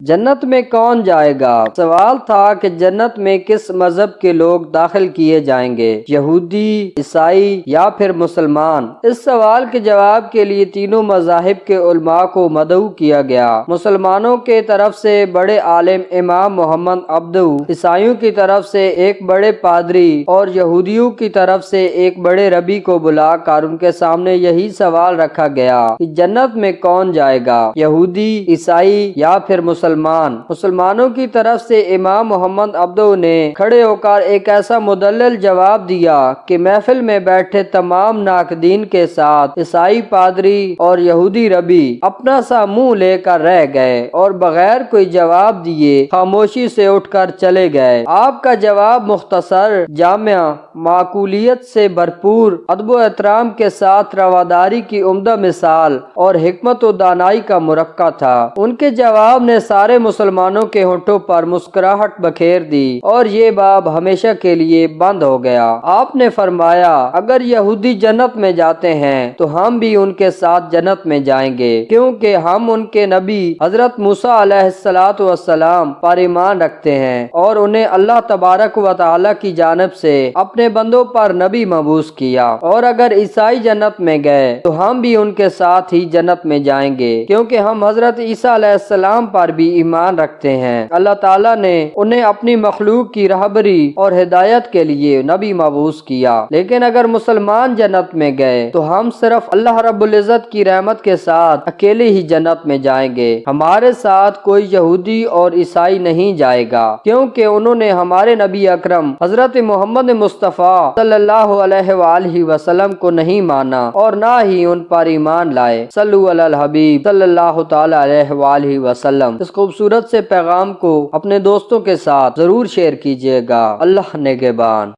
جنت میں کون جائے گا؟ سوال تھا کہ جنت میں کس مذہب کے لوگ داخل کیے جائیں گے، یہودی، عیسائی یا پھر مسلمان؟ اس سوال کے جواب کے لیے تینوں مذاہب کے علماء کو مدعو کیا گیا۔ مسلمانوں کے طرف سے بڑے عالم امام محمد عبدہ، عیسائیوں کی طرف سے ایک بڑے پادری اور یہودیوں کی طرف سے ایک بڑے ربی کو بلا کر ان کے سامنے یہی سوال رکھا گیا کہ جنت میں کون جائے گا، یہودی، عیسائی یا پھر مسلمانوں کی طرف سے امام محمد عبدہ نے کھڑے ہو کر ایک ایسا مدلل جواب دیا کہ محفل میں بیٹھے تمام ناقدین کے ساتھ عیسائی پادری اور یہودی ربی اپنا سا منہ لے کر رہ گئے اور بغیر کوئی جواب دیے خاموشی سے اٹھ کر چلے گئے۔ آپ کا جواب مختصر، جامع، معقولیت سے بھرپور، ادب و احترام کے ساتھ رواداری کی عمدہ مثال اور حکمت و دانائی کا مرقع تھا۔ ان کے جواب نے سارے مسلمانوں کے ہونٹوں پر مسکراہٹ بکھیر دی اور یہ باب ہمیشہ کے لیے بند ہو گیا۔ آپ نے فرمایا، اگر یہودی جنت میں جاتے ہیں تو ہم بھی ان کے ساتھ جنت میں جائیں گے، کیونکہ ہم ان کے نبی حضرت موسیٰ علیہ السلام پر ایمان رکھتے ہیں اور انہیں اللہ تبارک و تعالی کی جانب سے اپنے بندوں پر نبی مبعوث کیا۔ اور اگر عیسائی جنت میں گئے تو ہم بھی ان کے ساتھ ہی جنت میں جائیں گے، کیونکہ ہم حضرت عیسیٰ علیہ السلام پر بھی ایمان رکھتے ہیں۔ اللہ تعالیٰ نے انہیں اپنی مخلوق کی رہبری اور ہدایت کے لیے نبی مبعوث کیا۔ لیکن اگر مسلمان جنت میں گئے تو ہم صرف اللہ رب العزت کی رحمت کے ساتھ اکیلے ہی جنت میں جائیں گے، ہمارے ساتھ کوئی یہودی اور عیسائی نہیں جائے گا، کیونکہ انہوں نے ہمارے نبی اکرم حضرت محمد مصطفیٰ صلی اللہ علیہ وآلہ وسلم کو نہیں مانا اور نہ ہی ان پر ایمان لائے۔ صلو علی الحبیب صلی اللہ تعالی علیہ وآلہ وسلم۔ اس خوبصورت سے پیغام کو اپنے دوستوں کے ساتھ ضرور شیئر کیجیے گا۔ اللہ نگہبان۔